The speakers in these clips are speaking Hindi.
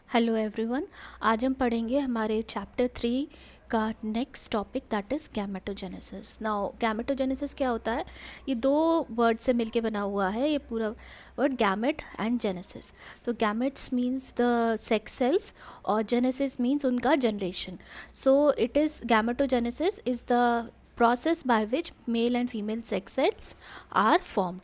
Hello everyone. आज हम पढ़ेंगे हमारे चैप्टर 3 का next topic that is gametogenesis. Now gametogenesis क्या होता है? ये दो वर्ड से मिलके बना हुआ है ये पूरा वर्ड, गैमेट एंड जेनेसिस। तो gametes means the sex cells और जेनेसिस मीन्स उनका generation. So it is gametogenesis is the process by which male and female sex cells are formed,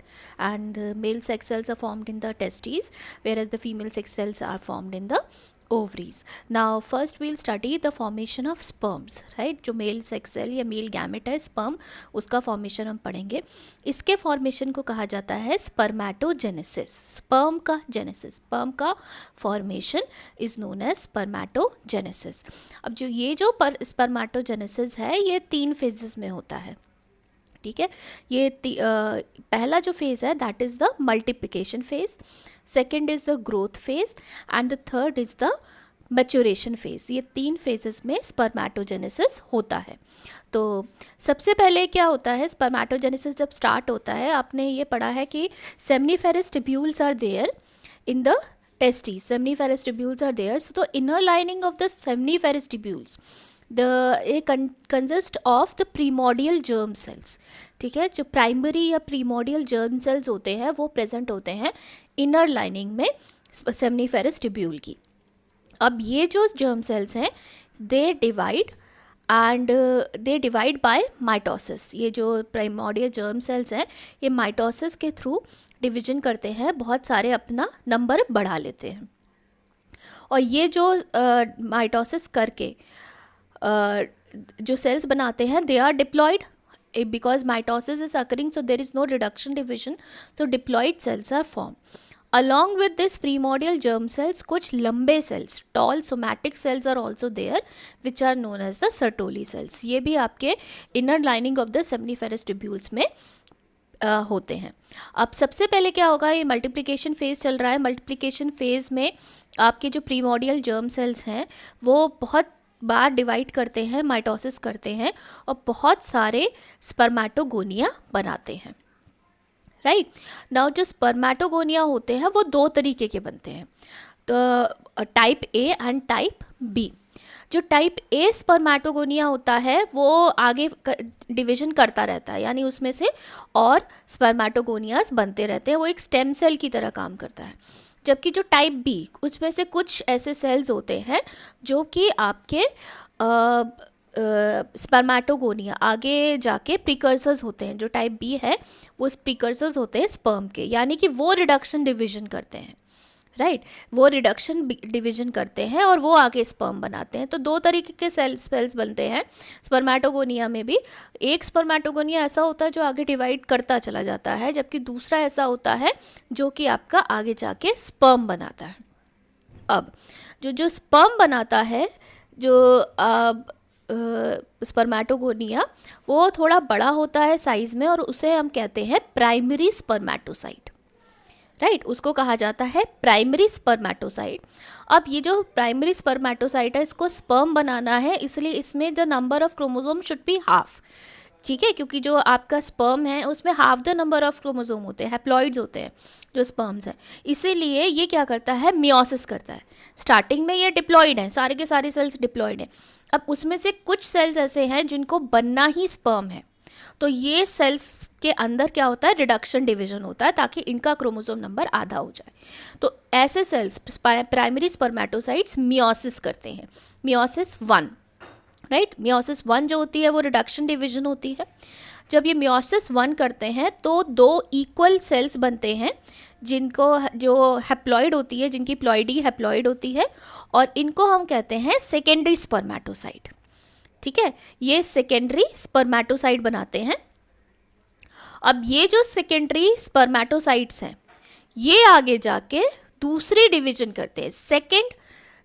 and male sex cells are formed in the testes, whereas the female sex cells are formed in the ovaries. Now first we'll study the formation of sperms, right? जो मेल सेक्स सेल या मेल गैमेट है स्पर्म, उसका फॉर्मेशन हम पढ़ेंगे। इसके फॉर्मेशन को कहा जाता है स्पर्मेटोजेनेसिस। स्पर्म का जेनेसिस, स्पर्म का formation is known as spermatogenesis. अब जो स्पर्मेटोजेनेसिस है ये 3 फेजेस में होता है, ठीक है। ये पहला जो फेज़ है that is the multiplication phase, second is the growth phase and the third is the maturation phase. ये 3 फेजेस में स्पर्मेटोजेनेसिस होता है। तो सबसे पहले क्या होता है, स्पर्मेटोजेनेसिस जब स्टार्ट होता है, आपने ये पढ़ा है कि seminiferous tubules are there in the testes. Seminiferous tubules are there. So the inner lining of the seminiferous tubules consist of the primordial germ sales, ठीक है। जो प्राइमरी या प्रीमोडियल जर्म सेल्स होते हैं वो प्रेजेंट होते हैं इनर लाइनिंग में सेमनीफेरस ट्यूब्यूल की। अब ये जो जर्म सेल्स हैं दे डिवाइड बाय माइटोसिस। ये जो प्राइमोडियल जर्म सेल्स हैं ये माइटोसिस के थ्रू डिवीजन करते हैं, बहुत सारे अपना नंबर बढ़ा लेते हैं। और ये जो माइटोसिस करके जो सेल्स बनाते हैं they are diploid, because mitosis is occurring so there is no reduction division, so diploid cells are form. Along with this primordial germ cells कुछ लंबे cells, tall somatic cells are also there which are known as the Sertoli cells. ये भी आपके inner lining of the seminiferous tubules में होते हैं। अब सबसे पहले क्या होगा, ये मल्टीप्लिकेशन फेज चल रहा है। मल्टीप्लिकेशन फेज में आपके जो प्रीमोडियल जर्म सेल्स हैं वो बहुत बार डिवाइड करते हैं, माइटोसिस करते हैं और बहुत सारे स्पर्मेटोगोनिया बनाते हैं, राइट। नाउ जो स्पर्मेटोगोनिया होते हैं वो 2 तरीके के बनते हैं, तो type A and type B. जो टाइप ए स्पर्मेटोगोनिया होता है वो आगे डिवीजन करता रहता है, यानी उसमें से और स्पर्मेटोगोनियास बनते रहते हैं, वो एक स्टेम सेल की तरह काम करता है। जबकि जो टाइप बी, उसमें से कुछ ऐसे सेल्स होते हैं जो कि आपके स्पर्मेटोगोनिया आगे जाके प्रिकर्सर्स होते हैं। जो टाइप बी है वो प्रिकर्सर्स होते हैं स्पर्म के, यानी कि वो रिडक्शन डिवीजन करते हैं, राइट। वो रिडक्शन डिवीजन करते हैं और वो आगे स्पर्म बनाते हैं। तो 2 तरीके के सेल्स बनते हैं स्पर्मेटोगोनिया में भी। एक स्पर्मेटोगोनिया ऐसा होता है जो आगे डिवाइड करता चला जाता है, जबकि दूसरा ऐसा होता है जो कि आपका आगे जाके स्पर्म बनाता है। अब जो स्पर्म बनाता है, जो स्पर्मेटोगोनिया, वो थोड़ा बड़ा होता है साइज में और उसे हम कहते हैं प्राइमरी स्पर्मेटोसाइट, राइट। उसको कहा जाता है प्राइमरी स्पर्मेटोसाइट। अब ये जो प्राइमरी स्पर्मेटोसाइट है इसको स्पर्म बनाना है, इसलिए इसमें the number of chromosome should be half, ठीक है। क्योंकि जो आपका स्पर्म है उसमें half the number of chromosome होते हैं, हैप्लॉइड्स होते हैं जो स्पर्म्स हैं। इसीलिए ये क्या करता है, मियोसिस करता है। स्टार्टिंग में ये डिप्लॉइड है, सारे के सारे सेल्स डिप्लॉइड हैं। अब उसमें से कुछ सेल्स ऐसे हैं जिनको बनना ही स्पर्म है, तो ये सेल्स के अंदर क्या होता है, रिडक्शन डिवीजन होता है ताकि इनका क्रोमोसोम नंबर आधा हो जाए। तो ऐसे सेल्स प्राइमरी स्पर्मेटोसाइट्स मियोसिस करते हैं, मियोसिस 1, राइट। मियोसिस 1 जो होती है वो रिडक्शन डिवीजन होती है। जब ये मियोसिस 1 करते हैं तो 2 इक्वल सेल्स बनते हैं जिनको जो हैप्लॉइड होती है, जिनकी प्लॉइडी हैप्लॉइड होती है, और इनको हम कहते हैं सेकेंडरी स्पर्मेटोसाइट, ठीक है। ये सेकेंडरी स्पर्मेटोसाइट बनाते हैं। अब ये जो सेकेंडरी स्पर्मेटोसाइट्स हैं ये आगे जाके दूसरी डिवीजन करते हैं, सेकेंड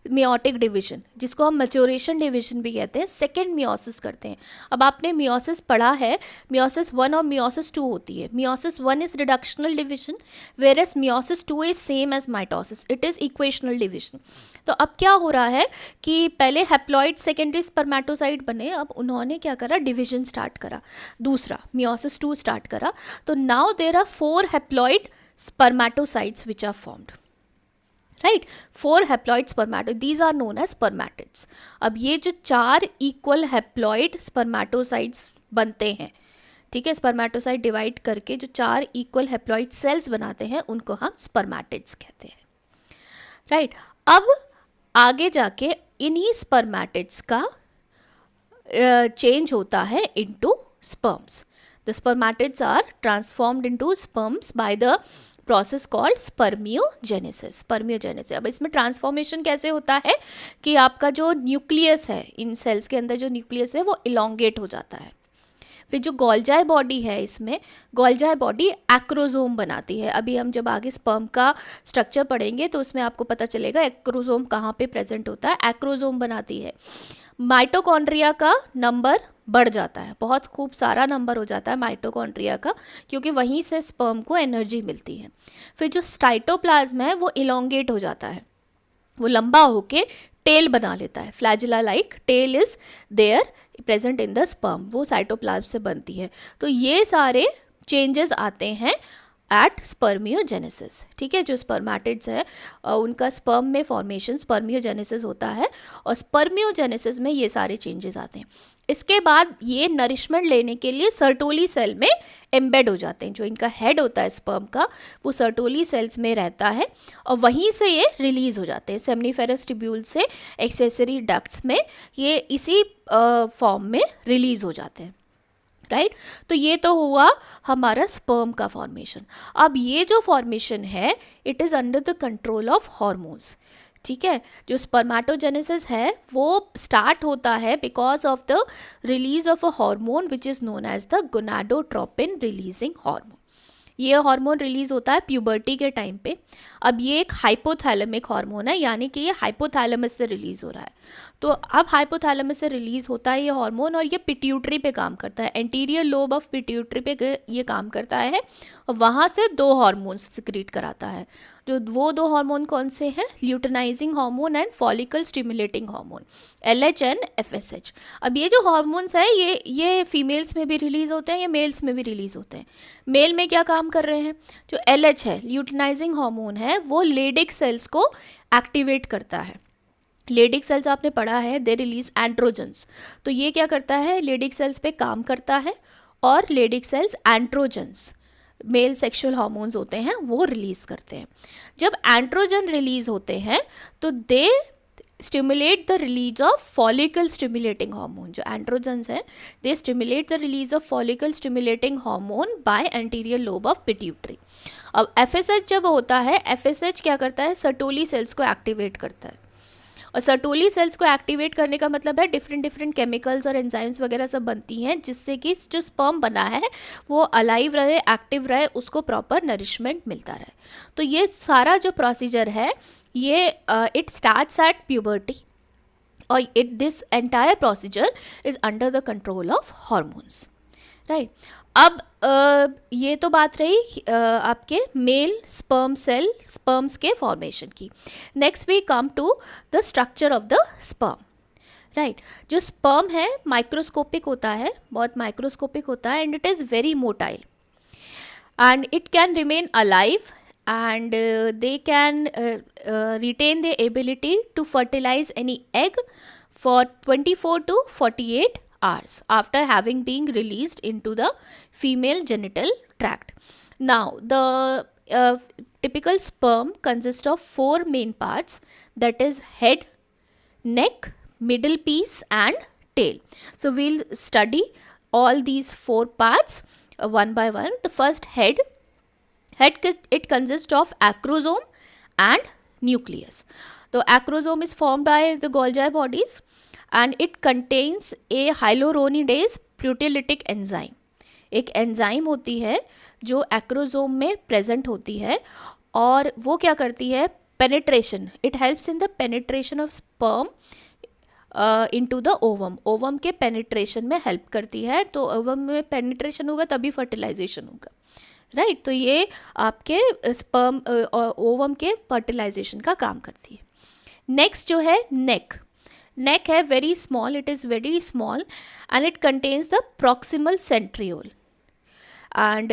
मियोटिक डिवीजन, जिसको हम मैच्योरेशन डिवीजन भी कहते हैं, सेकेंड मियोसिस करते हैं। अब आपने मियोसिस पढ़ा है, मियोसिस 1 और मियोसिस 2 होती है। Meiosis 1 is reductional division, where as meiosis 2 is same as mitosis, it is equational division. तो अब क्या हो रहा है कि पहले हैप्लॉइड सेकेंडरी स्पर्मेटोसाइट बने, अब उन्होंने क्या करा, डिवीजन स्टार्ट करा, दूसरा मियोसिस 2 स्टार्ट करा। तो now there are 4 haploid spermatocytes which are formed, right. 4 haploid spermato, these are known as spermatids. अब ये जो 4 इक्वल हैप्लॉइड स्पर्मेटोसाइट्स बनते हैं, ठीक है, स्पर्मेटोसाइट डिवाइड करके जो 4 इक्वल हैप्लॉइड सेल्स बनाते हैं उनको हम स्पर्मेटिड्स कहते हैं, राइट। अब आगे जाके इन्हीं स्पर्मेटिड्स का चेंज होता है into sperms. The spermatids are transformed into sperms by the process called spermiogenesis. Spermiogenesis, अब इसमें ट्रांसफॉर्मेशन कैसे होता है कि आपका जो न्यूक्लियस है, इन सेल्स के अंदर जो न्यूक्लियस है वो इलोंगेट हो जाता है। फिर जो गोल्जाई बॉडी है, इसमें गोल्जाई बॉडी एक्रोजोम बनाती है। अभी हम जब आगे स्पर्म का स्ट्रक्चर पढ़ेंगे तो उसमें आपको पता चलेगा एक्रोजोम कहाँ पे प्रेजेंट होता है। एक्रोजोम बनाती है। माइटोकॉन्ड्रिया का नंबर बढ़ जाता है, बहुत खूब सारा नंबर हो जाता है माइटोकॉन्ड्रिया का, क्योंकि वहीं से स्पर्म को एनर्जी मिलती है। फिर जो साइटोप्लाज्म है वो इलोंगेट हो जाता है, वो लंबा होके टेल बना लेता है। Flagella like tail is there present in the sperm, वो साइटोप्लाज्म से बनती है। तो ये सारे चेंजेस आते हैं एट स्पर्मियोजेनेसिस, ठीक है। जो स्पर्मेटिड्स है उनका स्पर्म में फॉर्मेशन स्पर्मियोजेनेसिस होता है, और स्पर्मियोजेनेसिस में ये सारे चेंजेस आते हैं। इसके बाद ये नरिशमेंट लेने के लिए सर्टोली सेल में एम्बेड हो जाते हैं। जो इनका हेड होता है स्पर्म का, वो सर्टोली सेल्स में रहता है, और वहीं से ये रिलीज हो जाते हैं सेमनीफेरस ट्यूब्यूल से एक्सेसरी डक्ट्स में, ये इसी फॉर्म में रिलीज हो जाते हैं, राइट। तो ये तो हुआ हमारा स्पर्म का फॉर्मेशन। अब ये जो फॉर्मेशन है it is under the control of hormones, ठीक है। जो स्पर्मेटोजेनेसिस है वो स्टार्ट होता है because of the release of a hormone which is known as the gonadotropin releasing hormone. ये हार्मोन रिलीज होता है प्यूबर्टी के टाइम पे। अब ये एक हाइपोथैलेमिक हार्मोन है, यानी कि ये हाइपोथैलेमस से रिलीज हो रहा है। तो अब हाइपोथैलेमस से रिलीज होता है ये हार्मोन, और ये पिट्यूटरी पे काम करता है, एंटीरियर लोब ऑफ पिट्यूटरी पे ये काम करता है, और वहाँ से 2 हार्मोन्स सिक्रीट कराता है। जो वो 2 हार्मोन कौन से हैं? Luteinizing hormone and follicle stimulating hormone, LH and FSH। अब ये जो हार्मोन्स हैं ये फीमेल्स में भी रिलीज होते हैं, ये मेल्स में भी रिलीज होते हैं। मेल में क्या काम कर रहे हैं? जो LH है, ल्यूटिनाइजिंग हार्मोन है, वो लेडिक सेल्स को एक्टिवेट करता है। लेडिक सेल्स आपने पढ़ा है, दे रिलीज एंड्रोजन्स। तो ये क्या करता है? लेडिक सेल्स पे काम करता है, और Leydig cells androgens male sexual hormones होते हैं वो रिलीज करते हैं। जब एंड्रोजन रिलीज होते हैं तो दे stimulate the release of follicle stimulating hormone. जो एंड्रोजन्स हैं दे stimulate the release of follicle stimulating hormone by anterior lobe of pituitary. अब FSH जब होता है, FSH क्या करता है? सर्टोली सेल्स को एक्टिवेट करता है, और सर्टोली सेल्स को एक्टिवेट करने का मतलब है डिफरेंट केमिकल्स और एंजाइम्स वगैरह सब बनती हैं, जिससे कि जो स्पर्म बना है वो अलाइव रहे, एक्टिव रहे, उसको प्रॉपर नरिशमेंट मिलता रहे। तो ये सारा जो प्रोसीजर है ये इट स्टार्ट्स एट प्यूबर्टी, और this entire procedure is under the control of hormones, right. अब ये तो बात रही आपके मेल स्पर्म सेल स्पर्म्स के फॉर्मेशन की। Next we come to the structure of the sperm, right. जो स्पर्म है माइक्रोस्कोपिक होता है, बहुत माइक्रोस्कोपिक होता है, and it is very motile, and it can remain alive, and they can retain their ability to fertilize any egg for 24 to 48 hours after having been released into the female genital tract. Now, the typical sperm consists of 4 main parts, that is head, neck, middle piece and tail. So, we'll study all these 4 parts one by one. The first head, it consists of acrosome and nucleus. So acrosome is formed by the Golgi bodies, and it contains a hyaluronidase proteolytic enzyme. एक एंजाइम होती है जो एक्रोजोम में प्रेजेंट होती है, और वो क्या करती है? Penetration, it helps in the penetration of sperm into the ovum. Ovum के पेनिट्रेशन में हेल्प करती है, तो ओवम में पेनिट्रेशन होगा तभी फर्टिलाइजेशन होगा, राइट। तो ये आपके स्पर्म ओवम के फर्टिलाइजेशन का काम करती है। नेक्स्ट जो है नेक, नेक है very small, it is very small, and it contains the proximal centriole and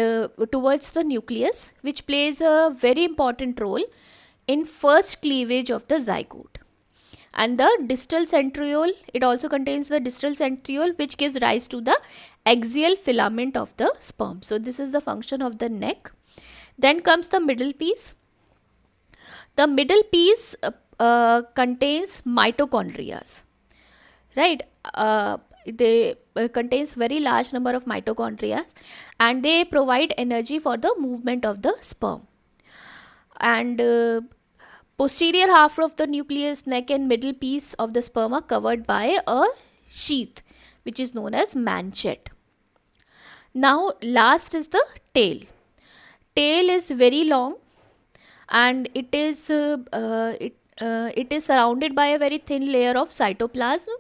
towards the nucleus, which plays a very important role in first cleavage of the zygote. And the distal centriole, it also contains the distal centriole, which gives rise to the axial filament of the sperm. So this is the function of the neck. Then comes the middle piece. The middle piece contains mitochondria, right? They contains very large number of mitochondria, and they provide energy for the movement of the sperm. And posterior half of the nucleus, neck and middle piece of the sperm are covered by a sheath, which is known as manchet. Now last is the tail. Tail is very long, and it is surrounded by a very thin layer of cytoplasm,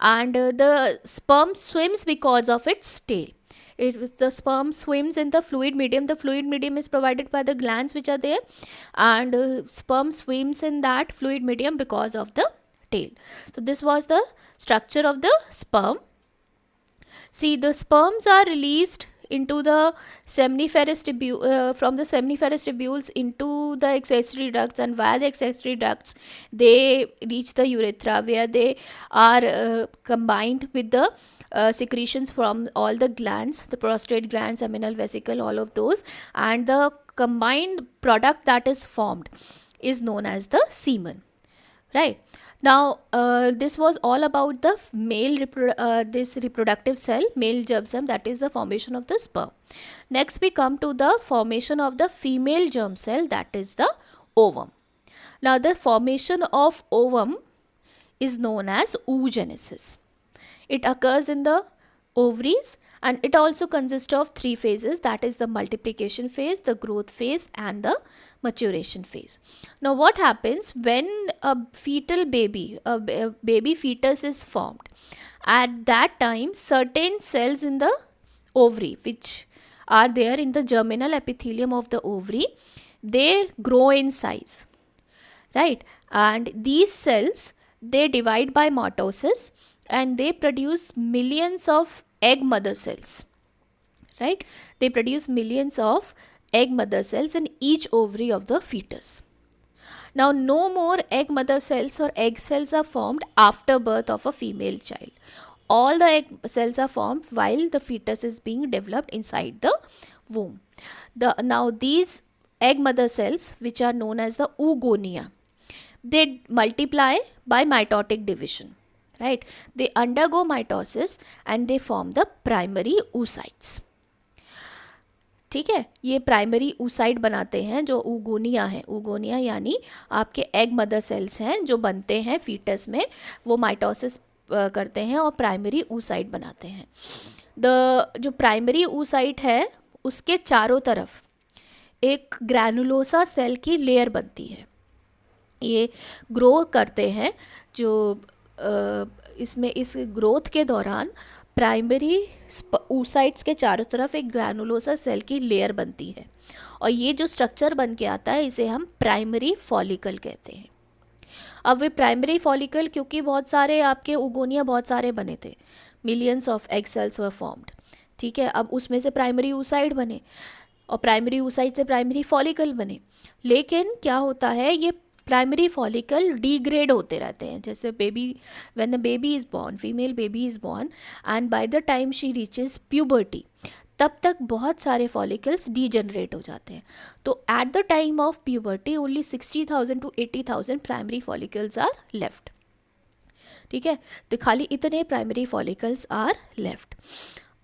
and the sperm swims because of its tail. The sperm swims in the fluid medium. The fluid medium is provided by the glands which are there, and sperm swims in that fluid medium because of the tail. So this was the structure of the sperm. See, the sperms are released into the seminiferous from the seminiferous tubules into the accessory ducts, and via the accessory ducts they reach the urethra, where they are combined with the secretions from all the glands, the prostate gland, seminal vesicle, all of those, and the combined product that is formed is known as the semen, right? Now this was all about the male this reproductive cell, male germ cell, that is the formation of the sperm. Next we come to the formation of the female germ cell, that is the ovum. Now the formation of ovum is known as oogenesis. It occurs in the ovaries, and it also consists of three phases, that is the multiplication phase, the growth phase, and the maturation phase. Now what happens when a fetal baby, a baby fetus is formed? At that time, certain cells in the ovary, which are there in the germinal epithelium of the ovary, they grow in size, right? And these cells, they divide by mitosis, and they produce millions of egg mother cells, right? They produce millions of egg mother cells in each ovary of the fetus. Now no more egg mother cells or egg cells are formed after birth of a female child. All the egg cells are formed while the fetus is being developed inside the womb. Now these egg mother cells, which are known as the oogonia, they multiply by mitotic division, right? They undergo mitosis and they form the primary oocytes. ठीक है, ये प्राइमरी oocyte बनाते हैं जो oogonia है. oogonia यानी आपके एग मदर सेल्स हैं जो बनते हैं फीटस में, वो माइटोसिस करते हैं और प्राइमरी oocyte बनाते हैं. जो प्राइमरी oocyte है उसके चारों तरफ एक ग्रैनुलोसा सेल की लेयर बनती है. ये ग्रो करते हैं, जो इसमें इस ग्रोथ के दौरान प्राइमरी oocytes के चारों तरफ एक ग्रैनुलोसा सेल की लेयर बनती है, और ये जो स्ट्रक्चर बन के आता है इसे हम प्राइमरी फॉलिकल कहते हैं. अब वे प्राइमरी फॉलिकल, क्योंकि बहुत सारे आपके oogonia बहुत सारे बने थे, millions of egg cells were formed, ठीक है. अब उसमें से प्राइमरी oocyte बने और प्राइमरी oocyte से प्राइमरी फॉलिकल बने. लेकिन क्या होता है, ये प्राइमरी फॉलिकल डिग्रेड होते रहते हैं. जैसे when the baby is born, female baby is born, and by the time she reaches puberty, तब तक बहुत सारे फॉलिकल्स डीजनरेट हो जाते हैं. तो at the time of puberty only 60,000 to 80,000 primary follicles are left. ठीक है, तो खाली इतने प्राइमरी फॉलिकल्स आर लेफ्ट.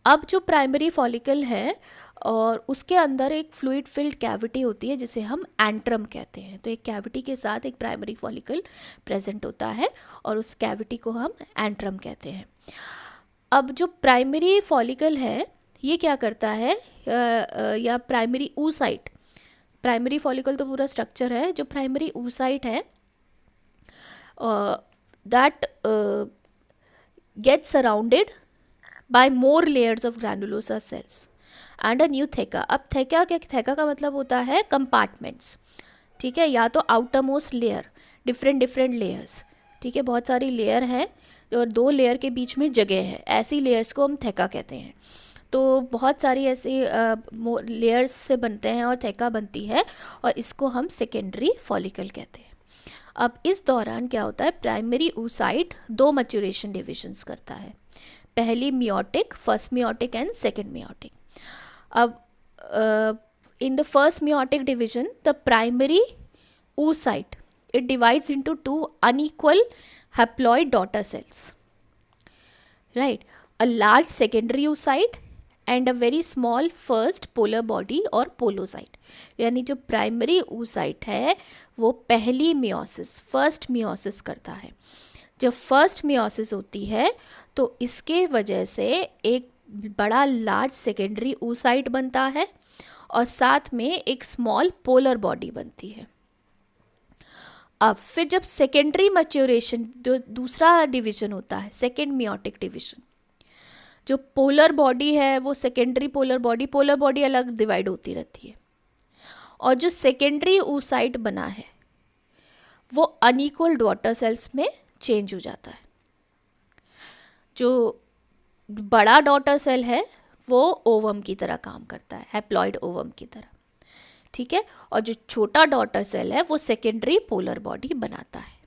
अब जो प्राइमरी फॉलिकल है और उसके अंदर एक फ्लूइड फिल्ड कैविटी होती है जिसे हम एंट्रम कहते हैं. तो एक कैविटी के साथ एक प्राइमरी फॉलिकल प्रेजेंट होता है और उस कैविटी को हम एंट्रम कहते हैं. अब जो प्राइमरी फॉलिकल है ये क्या करता है, या प्राइमरी oocyte, प्राइमरी फॉलिकल तो पूरा स्ट्रक्चर है. जो प्राइमरी oocyte है that get surrounded by more layers of granulosa cells and a new थेका. अब थेका का मतलब होता है कंपार्टमेंट्स, ठीक है, या तो outer most layer, different layers, ठीक है. बहुत सारी लेयर हैं और दो लेयर के बीच में जगह है, ऐसी लेयर्स को हम थेका कहते हैं. तो बहुत सारी ऐसी लेयर्स से बनते हैं और थैका बनती है, और इसको हम सेकेंडरी फॉलिकल कहते हैं। अब इस दौरान क्या होता है, प्राइमरी oocyte 2 मैच्योरेशन डिविजन्स करता है, पहली meiotic, first meiotic and second meiotic. अब in the first meiotic division, the primary oocyte, it divides into 2 unequal haploid daughter cells, right? A large secondary oocyte and a very small first polar body or polocyte. यानी जो प्राइमरी oocyte है वो पहली मियोसिस, फर्स्ट मियोसिस करता है। जब फर्स्ट मियोसिस होती है तो इसके वजह से एक बड़ा लार्ज सेकेंडरी oocyte बनता है और साथ में एक स्मॉल पोलर बॉडी बनती है। अब फिर जब सेकेंडरी मैच्योरेशन, जो दूसरा डिवीजन होता है, सेकेंड मियोटिक डिवीजन, जो पोलर बॉडी है वो सेकेंडरी पोलर बॉडी अलग डिवाइड होती रहती है, और जो सेकेंडरी oocyte बना है वो अनइक्वल डॉटर सेल्स में चेंज हो जाता है। जो बड़ा डॉटर सेल है वो ओवम की तरह काम करता है, हैप्लॉइड ओवम की तरह, ठीक है, और जो छोटा डॉटर सेल है वो सेकेंडरी पोलर बॉडी बनाता है।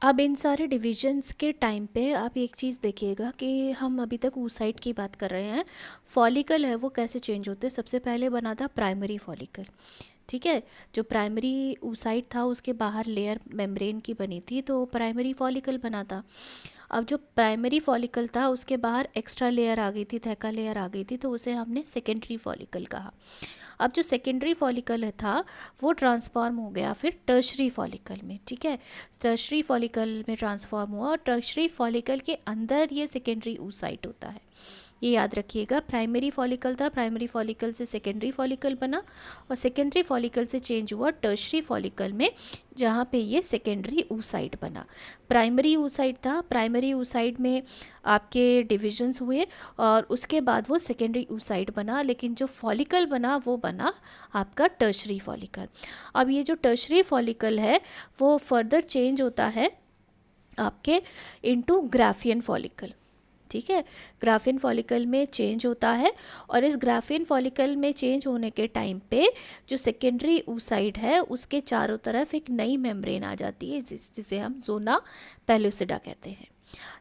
अब इन सारे डिविजन्स के टाइम पे आप एक चीज़ देखिएगा कि हम अभी तक oocyte की बात कर रहे हैं, फॉलिकल है वो कैसे चेंज होते हैं। सबसे पहले बना था प्राइमरी फॉलिकल, ठीक है, जो प्राइमरी oocyte था उसके बाहर लेयर मेम्ब्रेन की बनी थी तो प्राइमरी फॉलिकल बना था। अब जो प्राइमरी फॉलिकल था उसके बाहर एक्स्ट्रा लेयर आ गई थी, थैका लेयर आ गई थी, तो उसे हमने सेकेंडरी फॉलिकल कहा। अब जो सेकेंडरी फॉलिकल था वो ट्रांसफॉर्म हो गया फिर टर्शरी फॉलिकल में, ठीक है, टर्शरी फॉलिकल में ट्रांसफॉर्म हुआ, और टर्शरी फॉलिकल के अंदर ये सेकेंडरी oocyte होता है। ये याद रखिएगा, प्राइमरी फॉलिकल था, प्राइमरी फॉलिकल से सेकेंडरी फॉलिकल बना, और सेकेंडरी फॉलिकल से चेंज हुआ टर्शरी फॉलिकल में, जहाँ पे ये सेकेंडरी oocyte बना। प्राइमरी oocyte था, प्राइमरी oocyte में आपके डिविजन्स हुए और उसके बाद वो सेकेंडरी oocyte बना, लेकिन जो फॉलिकल बना वो बना आपका टर्शरी फॉलिकल। अब ये जो टर्शरी फॉलिकल है वो फर्दर चेंज होता है आपके इनटू ग्राफियन फॉलिकल, ठीक है, ग्राफियन फॉलिकल में चेंज होता है, और इस ग्राफियन फॉलिकल में चेंज होने के टाइम पे जो सेकेंडरी oocyte है उसके चारों तरफ एक नई मेम्ब्रेन आ जाती है जिसे हम ज़ोना पेलुसिडा कहते हैं।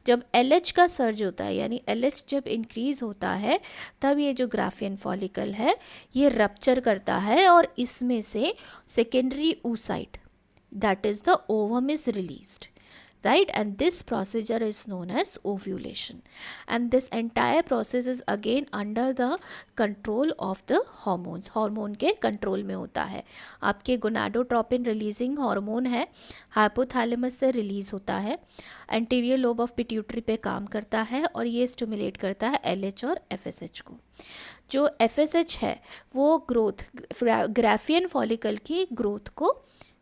जब LH का सर्ज होता है, यानी LH जब इंक्रीज़ होता है, तब ये जो ग्राफियन फॉलिकल है ये रप्चर करता है और इसमें से secondary oocyte, that is the ovum, is released, right? And this procedure is known as ovulation, and this entire process is again under the control of the hormones, hormone के कंट्रोल में होता है। आपके गोनाडोट्रोपिन रिलीजिंग हार्मोन है, हाइपोथैलेमस से रिलीज होता है, एंटीरियर लोब ऑफ पिट्यूटरी पे काम करता है, और ये स्टिमुलेट करता है LH और FSH को। जो FSH है वो ग्रोथ, ग्राफियन फॉलिकल की ग्रोथ को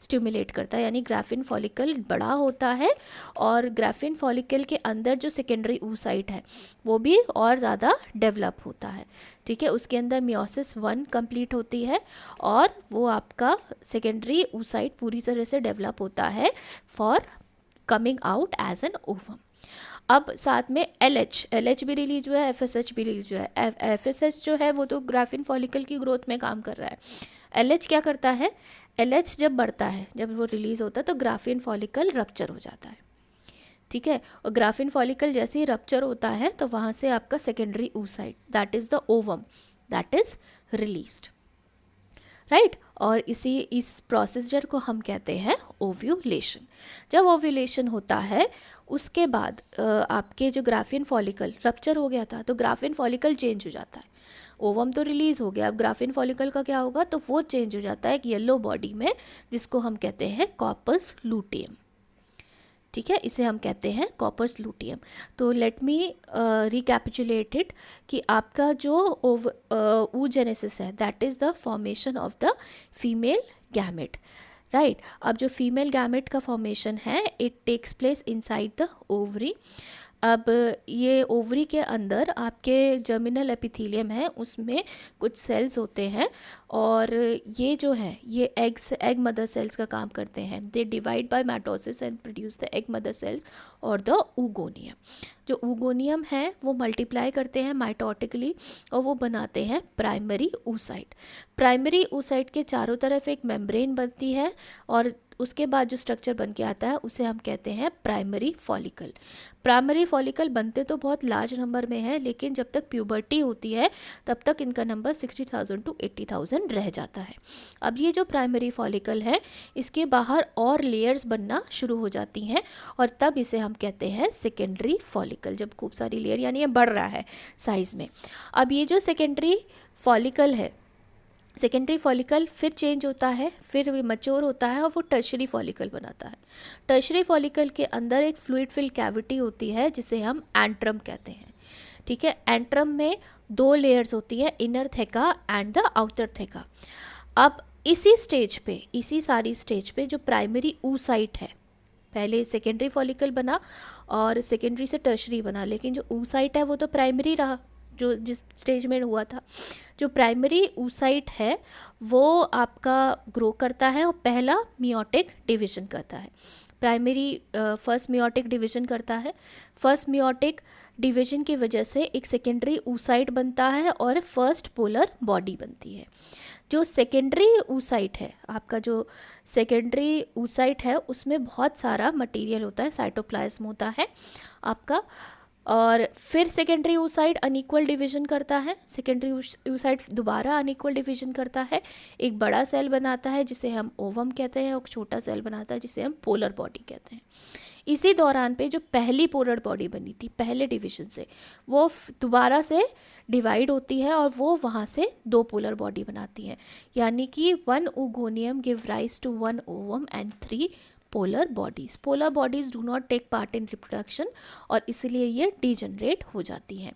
स्टिमुलेट करता है, यानी ग्राफियन फॉलिकल बड़ा होता है, और ग्राफियन फॉलिकल के अंदर जो सेकेंडरी oocyte है वो भी और ज़्यादा डेवलप होता है, ठीक है, उसके अंदर मियोसिस 1 कंप्लीट होती है, और वो आपका सेकेंडरी oocyte पूरी तरह से डेवलप होता है for coming out as an ovum. अब साथ में LH भी रिलीज हुआ है, FSH भी रिलीज हुआ है। FSH जो है वो तो ग्राफियन फॉलिकल की ग्रोथ में काम कर रहा है। LH क्या करता है, LH जब बढ़ता है, जब वो रिलीज होता है तो ग्राफियन फॉलिकल रप्चर हो जाता है, ठीक है, और ग्राफियन फॉलिकल जैसे ही रप्चर होता है तो वहाँ से आपका secondary oocyte, that is the ovum, that is released, right. और इस प्रोसीजर को हम कहते हैं ओव्यूलेशन। जब ओव्यूलेशन होता है उसके बाद आपके जो ग्राफियन फॉलिकल रप्चर हो गया था तो ग्राफियन फॉलिकल चेंज हो जाता है, ओवम तो रिलीज हो गया, अब ग्राफियन फॉलिकल का क्या होगा, तो वो चेंज हो जाता है एक येलो बॉडी में जिसको हम कहते हैं कॉर्पस लूटियम, ठीक है, इसे हम कहते हैं कॉर्पस लूटियम। तो लेट मी रिकैपिचुलेट इट कि आपका जो oogenesis है that is the formation of the female gamete, right. अब जो फीमेल गैमेट का फॉर्मेशन है it takes place inside the ovary, अब ये ओवरी के अंदर आपके जर्मिनल एपिथेलियम है, उसमें कुछ सेल्स होते हैं और ये जो है ये एग मदर सेल्स का काम करते हैं। They divide by mitosis and produce the egg mother cells और द oogonia। जो oogonia है वो मल्टीप्लाई करते हैं माइटोटिकली और वो बनाते हैं प्राइमरी oocyte। प्राइमरी oocyte के चारों तरफ एक मेम्ब्रेन बनती है और उसके बाद जो स्ट्रक्चर बन के आता है उसे हम कहते हैं प्राइमरी फॉलिकल। प्राइमरी फॉलिकल बनते तो बहुत लार्ज नंबर में है, लेकिन जब तक प्यूबर्टी होती है तब तक इनका नंबर 60,000 to 80,000 रह जाता है। अब ये जो प्राइमरी फॉलिकल है इसके बाहर और लेयर्स बनना शुरू हो जाती हैं और तब इसे हम कहते हैं सेकेंडरी फॉलिकल, जब खूब सारी लेयर यानी ये बढ़ रहा है साइज़ में। अब ये जो सेकेंडरी फॉलिकल है, सेकेंडरी फॉलिकल फिर चेंज होता है, फिर भी मैच्योर होता है और वो टर्शरी फॉलिकल बनाता है। टर्शरी फॉलिकल के अंदर एक फ्लूइड फिल कैविटी होती है जिसे हम एंट्रम कहते हैं। ठीक है, एंट्रम में 2 लेयर्स होती हैं, इनर थेका एंड द आउटर थेका। अब इसी सारी स्टेज पे जो प्राइमरी oocyte है, पहले सेकेंडरी फॉलिकल बना और सेकेंडरी से टर्शरी बना, लेकिन जो oocyte है वो तो प्राइमरी रहा जो जिस स्टेज में हुआ था। जो प्राइमरी oocyte है वो आपका ग्रो करता है और पहला मियोटिक डिवीजन करता है। प्राइमरी फर्स्ट मियोटिक डिवीजन करता है। फर्स्ट मियोटिक डिवीजन की वजह से एक सेकेंडरी oocyte बनता है और फर्स्ट पोलर बॉडी बनती है। जो सेकेंडरी oocyte है, आपका जो सेकेंडरी oocyte है उसमें बहुत सारा मटेरियल होता है, साइटोप्लाज्म होता है आपका, और फिर सेकेंडरी oocyte अनइक्वल डिवीजन करता है। सेकेंडरी oocyte दोबारा अनइक्वल डिवीजन करता है, एक बड़ा सेल बनाता है जिसे हम ओवम कहते हैं और छोटा सेल बनाता है जिसे हम पोलर बॉडी कहते हैं। इसी दौरान पे जो पहली पोलर बॉडी बनी थी पहले डिवीजन से, वो दोबारा से डिवाइड होती है और वो वहाँ से 2 पोलर बॉडी बनाती है, यानी कि 1 oogonium give rise to 1 ovum and 3 polar bodies. Polar bodies do not take part in reproduction और इसलिए ये डीजनरेट हो जाती हैं।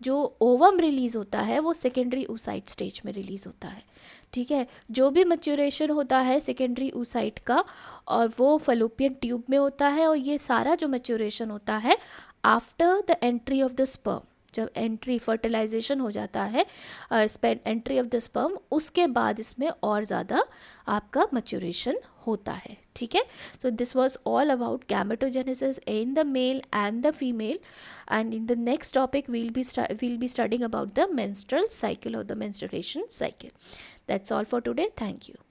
जो ओवम रिलीज़ होता है वो सेकेंडरी oocyte स्टेज में रिलीज़ होता है। ठीक है, जो भी मैच्योरेशन होता है सेकेंडरी oocyte का और वो फैलोपियन ट्यूब में होता है और ये सारा जो मैच्योरेशन होता है after the entry of the sperm. जब एंट्री फर्टिलाइजेशन हो जाता है, एंट्री ऑफ द स्पर्म, उसके बाद इसमें और ज़्यादा आपका मैच्योरेशन होता है। ठीक है, so this was all about gametogenesis in the male and the female, and in the next topic we'll be studying about the menstrual cycle or the menstruation cycle. That's all for today. Thank you.